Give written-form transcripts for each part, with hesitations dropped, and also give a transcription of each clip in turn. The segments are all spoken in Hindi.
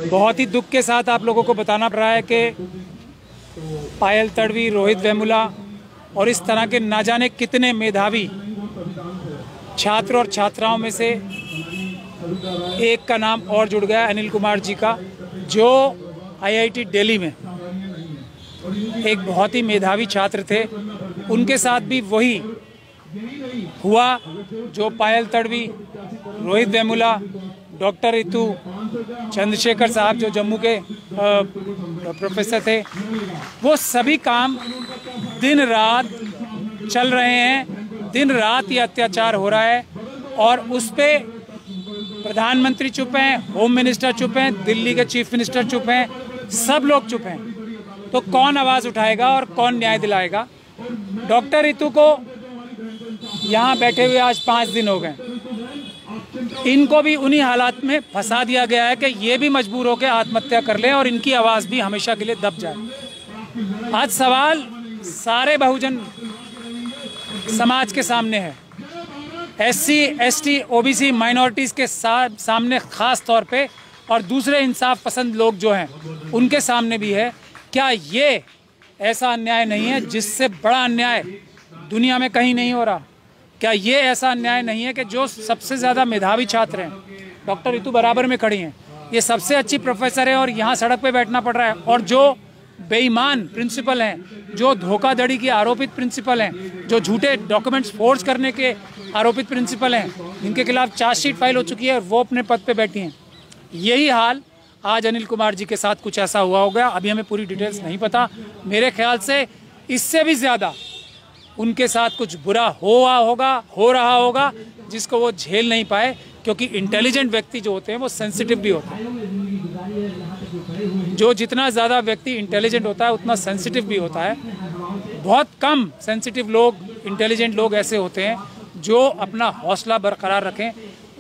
बहुत ही दुख के साथ आप लोगों को बताना पड़ रहा है कि पायल तड़वी, रोहित वेमुला और इस तरह के ना जाने कितने मेधावी छात्र और छात्राओं में से एक का नाम और जुड़ गया, अनिल कुमार जी का, जो आईआईटी दिल्ली में एक बहुत ही मेधावी छात्र थे। उनके साथ भी वही हुआ जो पायल तड़वी, रोहित वेमुला, डॉक्टर रितु, चंद्रशेखर साहब जो जम्मू के प्रोफेसर थे, वो सभी काम दिन रात चल रहे हैं। दिन रात ये अत्याचार हो रहा है और उस पे प्रधानमंत्री चुप हैं, होम मिनिस्टर चुप हैं, दिल्ली के चीफ मिनिस्टर चुप हैं, सब लोग चुप हैं। तो कौन आवाज़ उठाएगा और कौन न्याय दिलाएगा? डॉक्टर रितु को यहाँ बैठे हुए आज 5 दिन हो गए। इनको भी उन्हीं हालात में फंसा दिया गया है कि ये भी मजबूर होकर आत्महत्या कर लें और इनकी आवाज़ भी हमेशा के लिए दब जाए। आज सवाल सारे बहुजन समाज के सामने है, एससी, एसटी, ओबीसी, माइनॉरिटीज़ के सामने ख़ास तौर पे, और दूसरे इंसाफ पसंद लोग जो हैं उनके सामने भी है। क्या ये ऐसा अन्याय नहीं है जिससे बड़ा अन्याय दुनिया में कहीं नहीं हो रहा? क्या ये ऐसा अन्याय नहीं है कि जो सबसे ज़्यादा मेधावी छात्र हैं, डॉक्टर रितु बराबर में खड़ी हैं, ये सबसे अच्छी प्रोफेसर है और यहाँ सड़क पे बैठना पड़ रहा है, और जो बेईमान प्रिंसिपल हैं, जो धोखाधड़ी के आरोपित प्रिंसिपल हैं, जो झूठे डॉक्यूमेंट्स फोर्ज करने के आरोपित प्रिंसिपल हैं, जिनके खिलाफ चार्जशीट फाइल हो चुकी है और वो अपने पद पे बैठी हैं, यही हाल आज अनिल कुमार जी के साथ कुछ ऐसा हुआ होगा। अभी हमें पूरी डिटेल्स नहीं पता। मेरे ख्याल से इससे भी ज़्यादा उनके साथ कुछ बुरा हो रहा होगा जिसको वो झेल नहीं पाए, क्योंकि इंटेलिजेंट व्यक्ति जो होते हैं वो सेंसिटिव भी होते हैं। जो जितना ज़्यादा व्यक्ति इंटेलिजेंट होता है उतना सेंसिटिव भी होता है। बहुत कम सेंसिटिव लोग, इंटेलिजेंट लोग ऐसे होते हैं जो अपना हौसला बरकरार रखें,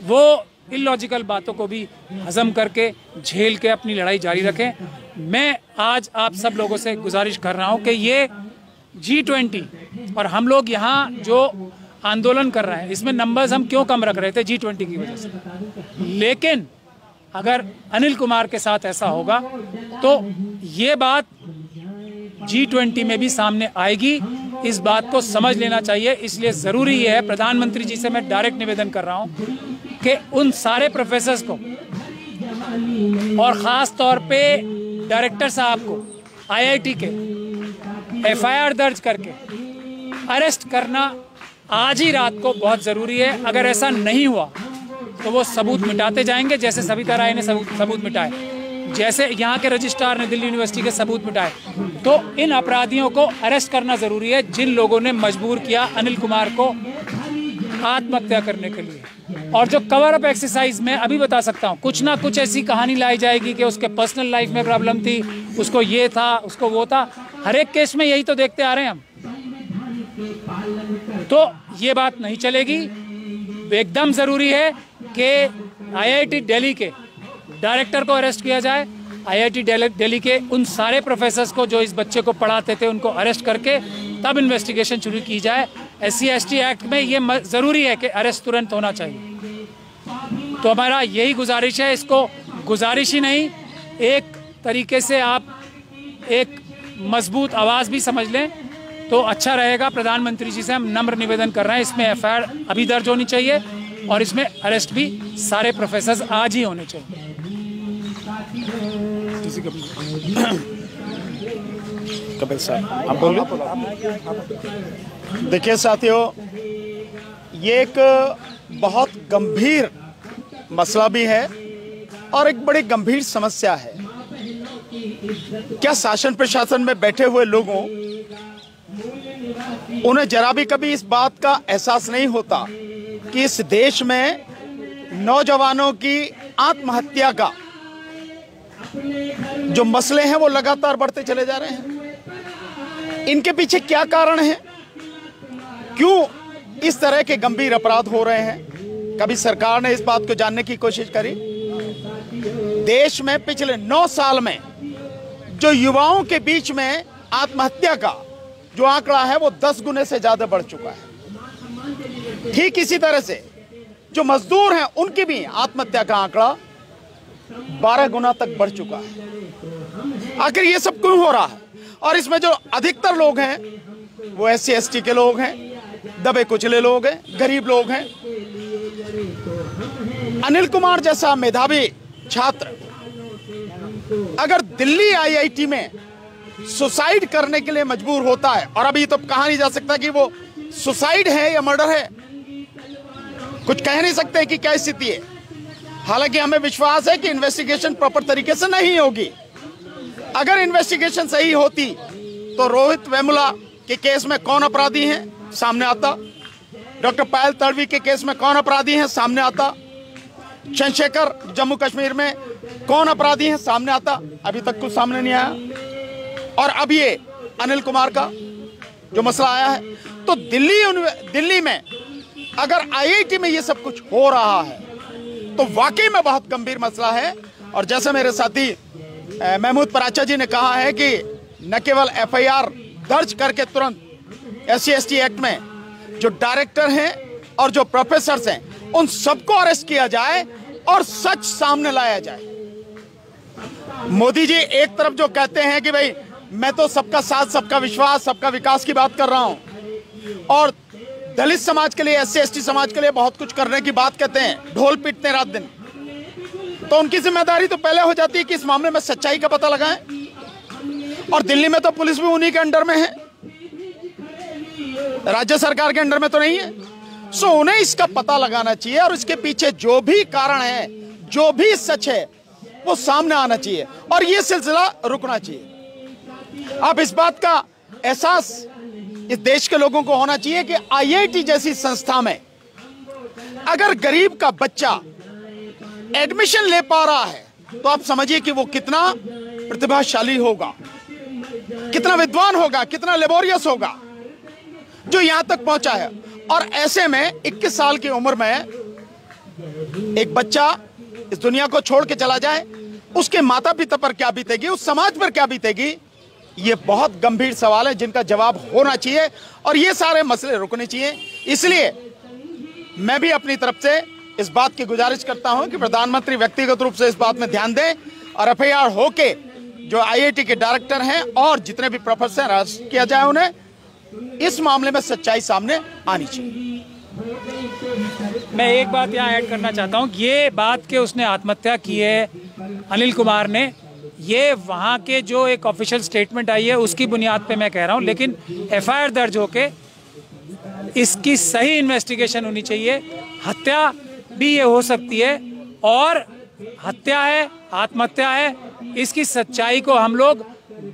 वो इलॉजिकल बातों को भी हजम करके झेल के अपनी लड़ाई जारी रखें। मैं आज आप सब लोगों से गुजारिश कर रहा हूं कि ये G20 और हम लोग यहाँ जो आंदोलन कर रहे हैं, इसमें नंबर्स हम क्यों कम रख रहे थे G20 की वजह से, लेकिन अगर अनिल कुमार के साथ ऐसा होगा तो ये बात G20 में भी सामने आएगी। इस बात को समझ लेना चाहिए। इसलिए ज़रूरी ये है, प्रधानमंत्री जी से मैं डायरेक्ट निवेदन कर रहा हूँ कि उन सारे प्रोफेसर्स को और ख़ास तौर पे डायरेक्टर साहब को आईआईटी के एफआईआर दर्ज करके अरेस्ट करना आज ही रात को बहुत ज़रूरी है। अगर ऐसा नहीं हुआ तो वो सबूत मिटाते जाएंगे, जैसे सविता राय ने सबूत मिटाए, जैसे यहाँ के रजिस्ट्रार ने दिल्ली यूनिवर्सिटी के सबूत मिटाए। तो इन अपराधियों को अरेस्ट करना ज़रूरी है, जिन लोगों ने मजबूर किया अनिल कुमार को आत्महत्या करने के लिए। और जो कवर अप एक्सरसाइज में अभी बता सकता हूँ, कुछ ना कुछ ऐसी कहानी लाई जाएगी कि उसके पर्सनल लाइफ में प्रॉब्लम थी, उसको ये था, उसको वो था। हर एक केस में यही तो देखते आ रहे हैं हम। तो ये बात नहीं चलेगी। एकदम ज़रूरी है कि आईआईटी दिल्ली के डायरेक्टर को अरेस्ट किया जाए, आईआईटी दिल्ली के उन सारे प्रोफेसर्स को जो इस बच्चे को पढ़ाते थे उनको अरेस्ट करके तब इन्वेस्टिगेशन शुरू की जाए। SC ST एक्ट में ये ज़रूरी है कि अरेस्ट तुरंत होना चाहिए। तो हमारा यही गुजारिश है। इसको गुजारिश ही नहीं, एक तरीके से आप एक मजबूत आवाज़ भी समझ लें तो अच्छा रहेगा। प्रधानमंत्री जी से हम नम्र निवेदन कर रहे हैं, इसमें एफआईआर अभी दर्ज होनी चाहिए और इसमें अरेस्ट भी सारे प्रोफेसर्स आज ही होने चाहिए। कपिल साहब, आप बोलिए। देखिए साथियों, ये एक बहुत गंभीर मसला भी है और एक बड़ी गंभीर समस्या है। क्या शासन प्रशासन में बैठे हुए लोगों उन्हें जरा भी कभी इस बात का एहसास नहीं होता कि इस देश में नौजवानों की आत्महत्या का जो मसले हैं वो लगातार बढ़ते चले जा रहे हैं? इनके पीछे क्या कारण है? क्यों इस तरह के गंभीर अपराध हो रहे हैं? कभी सरकार ने इस बात को जानने की कोशिश करी? देश में पिछले 9 साल में जो युवाओं के बीच में आत्महत्या का जो आंकड़ा है वो 10 गुने से ज्यादा बढ़ चुका है। ठीक इसी तरह से जो मजदूर हैं उनकी भी आत्महत्या का आंकड़ा 12 गुना तक बढ़ चुका है। आखिर ये सब क्यों हो रहा है? और इसमें जो अधिकतर लोग हैं वो SC ST के लोग हैं, दबे कुचले लोग हैं, गरीब लोग हैं। अनिल कुमार जैसा मेधावी छात्र अगर दिल्ली IIT में सुसाइड करने के लिए मजबूर होता है, और अभी तो कहा नहीं जा सकता कि वो सुसाइड है या मर्डर है, कुछ कह नहीं सकते कि क्या स्थिति है। हालांकि हमें विश्वास है कि इन्वेस्टिगेशन प्रॉपर तरीके से नहीं होगी। अगर इन्वेस्टिगेशन सही होती तो रोहित वेमुला के केस में कौन अपराधी हैं सामने आता, डॉक्टर पायल तड़वी के केस में कौन अपराधी हैं सामने आता, चंद्रशेखर जम्मू कश्मीर में कौन अपराधी हैं सामने आता। अभी तक कुछ सामने नहीं आया। और अब ये अनिल कुमार का जो मसला आया है, तो दिल्ली में अगर IIT में ये सब कुछ हो रहा है तो वाकई में बहुत गंभीर मसला है। और जैसे मेरे साथी महमूद पराचा जी ने कहा है कि न केवल FIR दर्ज करके तुरंत SC ST एक्ट में जो डायरेक्टर हैं और जो प्रोफेसर्स हैं उन सबको अरेस्ट किया जाए और सच सामने लाया जाए। मोदी जी एक तरफ जो कहते हैं कि भाई मैं तो सबका साथ, सबका विश्वास, सबका विकास की बात कर रहा हूं, और दलित समाज के लिए, SC ST समाज के लिए बहुत कुछ करने की बात कहते हैं, ढोल पीटते हैं रात दिन, तो उनकी जिम्मेदारी तो पहले हो जाती है कि इस मामले में सच्चाई का पता लगाएं। और दिल्ली में तो पुलिस भी उन्हीं के अंडर में है, राज्य सरकार के अंडर में तो नहीं है। सो उन्हें इसका पता लगाना चाहिए और इसके पीछे जो भी कारण है, जो भी सच है, वो सामने आना चाहिए और ये सिलसिला रुकना चाहिए। अब इस बात का एहसास इस देश के लोगों को होना चाहिए कि IIT जैसी संस्था में अगर गरीब का बच्चा एडमिशन ले पा रहा है तो आप समझिए कि वो कितना प्रतिभाशाली होगा, कितना विद्वान होगा, कितना लेबोरियस होगा जो यहां तक पहुंचा है। और ऐसे में 21 साल की उम्र में एक बच्चा इस दुनिया को छोड़ के चला जाए, उसके माता पिता पर क्या बीतेगी, उस समाज पर क्या बीतेगी, ये बहुत गंभीर सवाल है जिनका जवाब होना चाहिए और ये सारे मसले रुकने चाहिए। इसलिए मैं भी अपनी तरफ से इस बात की गुजारिश करता हूं कि प्रधानमंत्री व्यक्तिगत रूप से इस बात में ध्यान दें और FIR होके जो IIT के डायरेक्टर हैं और जितने भी प्रोफेसर अरेस्ट किया जाए, उन्हें इस मामले में सच्चाई सामने आनी चाहिए। मैं एक बात यहाँ ऐड करना चाहता हूँ, ये बात कि उसने आत्महत्या की है अनिल कुमार ने, ये वहाँ के जो एक ऑफिशियल स्टेटमेंट आई है उसकी बुनियाद पे मैं कह रहा हूँ, लेकिन FIR दर्ज होके इसकी सही इन्वेस्टिगेशन होनी चाहिए। हत्या भी ये हो सकती है और हत्या है, आत्महत्या है, इसकी सच्चाई को हम लोग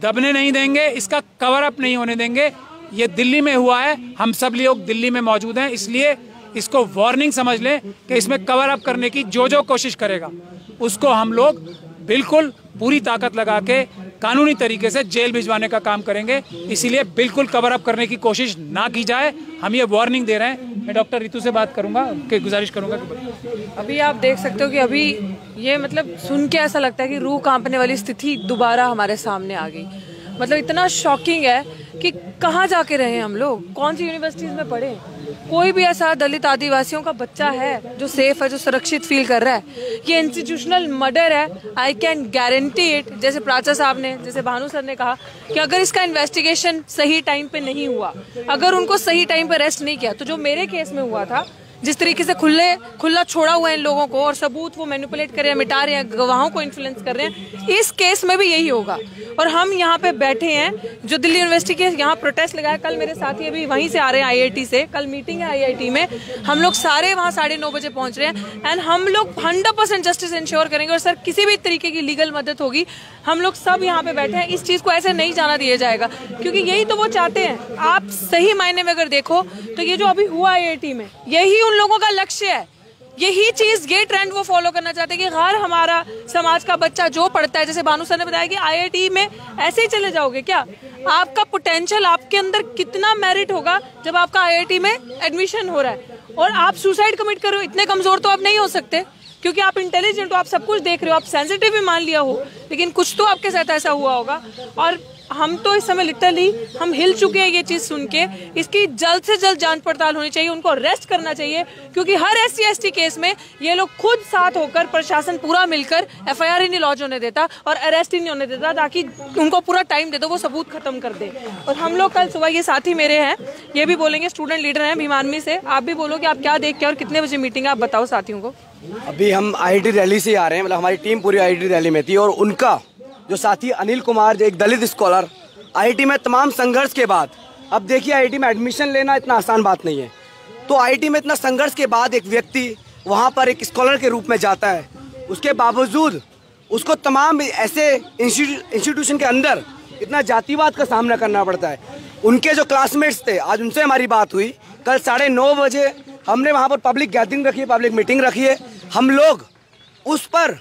दबने नहीं देंगे, इसका कवर अप नहीं होने देंगे। ये दिल्ली में हुआ है, हम सब लोग दिल्ली में मौजूद हैं, इसलिए इसको वार्निंग समझ लें कि इसमें कवर अप करने की जो कोशिश करेगा उसको हम लोग बिल्कुल पूरी ताकत लगा के कानूनी तरीके से जेल भिजवाने का काम करेंगे। इसीलिए बिल्कुल कवर अप करने की कोशिश ना की जाए, हम ये वार्निंग दे रहे हैं। मैं डॉक्टर रितु से बात करूंगा, कि गुजारिश करूंगा कि अभी आप देख सकते हो कि अभी ये मतलब सुन के ऐसा लगता है कि रूह कांपने वाली स्थिति दोबारा हमारे सामने आ गई। मतलब इतना शॉकिंग है कि कहाँ जाके रहे हम लोग, कौन सी यूनिवर्सिटीज में पढ़े। कोई भी ऐसा दलित आदिवासियों का बच्चा है जो सेफ है, जो सुरक्षित फील कर रहा है। ये इंस्टीट्यूशनल मर्डर है, आई कैन गारंटी इट। जैसे प्राचा साहब ने, जैसे भानु सर ने कहा कि अगर इसका इन्वेस्टिगेशन सही टाइम पे नहीं हुआ, अगर उनको सही टाइम पे अरेस्ट नहीं किया, तो जो मेरे केस में हुआ था, जिस तरीके से खुला छोड़ा हुआ है इन लोगों को और सबूत वो मैनिपुलेट कर रहे हैं, मिटा रहे हैं, गवाहों को इन्फ्लुएंस कर रहे हैं, इस केस में भी यही होगा। और हम यहाँ पे बैठे हैं जो दिल्ली यूनिवर्सिटी के यहाँ प्रोटेस्ट लगाया। कल मेरे साथी अभी वहीं से आ रहे हैं IIT से, कल मीटिंग है IIT में, हम लोग सारे वहाँ 9:30 बजे पहुंच रहे हैं। एंड हम लोग 100% जस्टिस इंश्योर करेंगे और सर किसी भी तरीके की लीगल मदद होगी, हम लोग सब यहाँ पे बैठे हैं। इस चीज को ऐसे नहीं जाना दिया जाएगा, क्योंकि यही तो वो चाहते हैं। आप सही मायने में अगर देखो तो ये जो अभी हुआ IIT में, यही उन लोगों का लक्ष्य है, यही चीज, ये ट्रेंड वो फॉलो करना चाहते हैं कि हर हमारा समाज का बच्चा जो पढ़ता है, जैसे भानु सर ने बताया कि IIT में ऐसे ही चले जाओगे क्या? आपका पोटेंशियल, आपके अंदर कितना मेरिट होगा जब आपका IIT में एडमिशन हो रहा है और आप सुसाइड कमिट करो, इतने कमजोर तो आप नहीं हो सकते। क्योंकि आप इंटेलिजेंट हो, आप सब कुछ देख रहे हो, आप सेंसिटिव भी मान लिया हो, लेकिन कुछ तो आपके साथ ऐसा हुआ होगा। और हम तो इस समय लिटरली हम हिल चुके हैं ये चीज सुन के। इसकी जल्द से जल्द जांच पड़ताल होनी चाहिए, उनको अरेस्ट करना चाहिए, क्योंकि हर SC/ST केस में ये लोग खुद साथ होकर, प्रशासन पूरा मिलकर FIR ही नहीं लॉन्च होने देता और अरेस्ट ही नहीं होने देता, ताकि उनको पूरा टाइम दे दो, वो सबूत खत्म कर दे। और हम लोग कल सुबह, ये साथी मेरे हैं, ये भी बोलेंगे, स्टूडेंट लीडर हैं भीमार्मी से, आप भी बोलो कि आप क्या देख के और कितने बजे मीटिंग है, आप बताओ साथियों को। अभी हम IIT रैली से आ रहे हैं, मतलब हमारी टीम पूरी IIT रैली में थी, और उनका जो साथी अनिल कुमार, जो एक दलित स्कॉलर, IIT में तमाम संघर्ष के बाद, अब देखिए IIT में एडमिशन लेना इतना आसान बात नहीं है, तो IIT में इतना संघर्ष के बाद एक व्यक्ति वहाँ पर एक स्कॉलर के रूप में जाता है, उसके बावजूद उसको तमाम ऐसे इंस्टीट्यूशन के अंदर इतना जातिवाद का सामना करना पड़ता है। उनके जो क्लासमेट्स थे, आज उनसे हमारी बात हुई, कल 9:30 बजे हमने वहाँ पर पब्लिक गैदरिंग रखी है, पब्लिक मीटिंग रखी है, हम लोग उस पर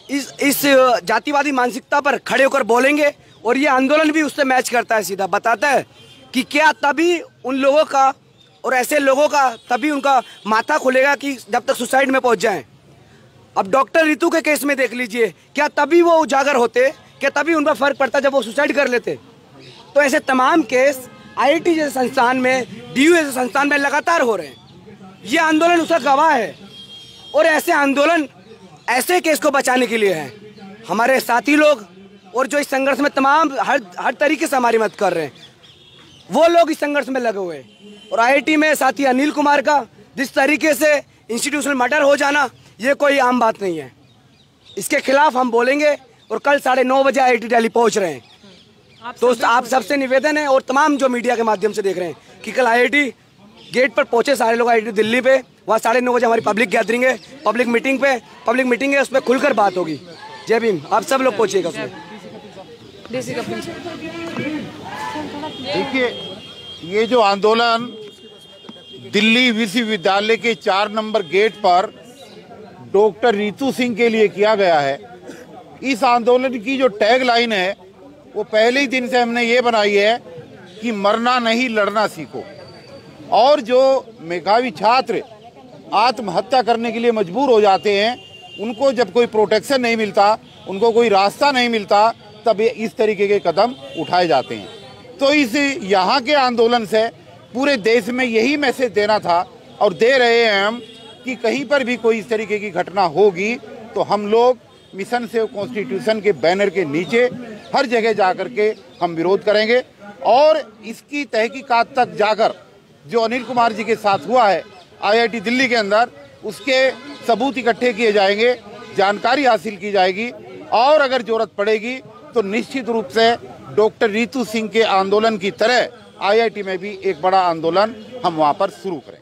इस जातिवादी मानसिकता पर खड़े होकर बोलेंगे, और ये आंदोलन भी उससे मैच करता है, सीधा बताता है कि क्या तभी उन लोगों का और ऐसे लोगों का तभी उनका माथा खुलेगा कि जब तक सुसाइड में पहुंच जाएं। अब डॉक्टर रितु के केस में देख लीजिए, क्या तभी वो उजागर होते, क्या तभी उन पर फर्क पड़ता जब वो सुसाइड कर लेते? तो ऐसे तमाम केस IIT जैसे संस्थान में, DU जैसे संस्थान में लगातार हो रहे हैं। ये आंदोलन उसका गवाह है, और ऐसे आंदोलन ऐसे केस को बचाने के लिए है। हमारे साथी लोग और जो इस संघर्ष में तमाम हर तरीके से हमारी मदद कर रहे हैं, वो लोग इस संघर्ष में लगे हुए हैं। और IIT में साथी अनिल कुमार का जिस तरीके से इंस्टीट्यूशनल मर्डर हो जाना, ये कोई आम बात नहीं है, इसके खिलाफ हम बोलेंगे, और कल 9:30 बजे IIT दिल्ली पहुंच रहे हैं। तो आप सबसे निवेदन है, और तमाम जो मीडिया के माध्यम से देख रहे हैं, कि कल IIT गेट पर पहुंचे सारे लोग IIT दिल्ली पे, वहाँ 9:30 बजे हमारी पब्लिक गैदरिंग है, पब्लिक मीटिंग है, उस पर खुलकर बात होगी। जय भीम, आप सब लोग पहुंचिएगा उसमें। देखिए, ये जो आंदोलन दिल्ली विश्वविद्यालय के 4 नंबर गेट पर डॉक्टर रितु सिंह के लिए किया गया है, इस आंदोलन की जो टैग लाइन है, वो पहले ही दिन से हमने ये बनाई है कि मरना नहीं लड़ना सीखो। और जो मेधावी छात्र आत्महत्या करने के लिए मजबूर हो जाते हैं, उनको जब कोई प्रोटेक्शन नहीं मिलता, उनको कोई रास्ता नहीं मिलता, तब इस तरीके के कदम उठाए जाते हैं। तो इस यहाँ के आंदोलन से पूरे देश में यही मैसेज देना था, और दे रहे हैं हम, कि कहीं पर भी कोई इस तरीके की घटना होगी तो हम लोग मिशन सेव कॉन्स्टिट्यूशन के बैनर के नीचे हर जगह जाकर के हम विरोध करेंगे, और इसकी तहकीकात तक जाकर जो अनिल कुमार जी के साथ हुआ है IIT दिल्ली के अंदर, उसके सबूत इकट्ठे किए जाएंगे, जानकारी हासिल की जाएगी, और अगर जरूरत पड़ेगी तो निश्चित रूप से डॉक्टर रितु सिंह के आंदोलन की तरह IIT में भी एक बड़ा आंदोलन हम वहाँ पर शुरू करें।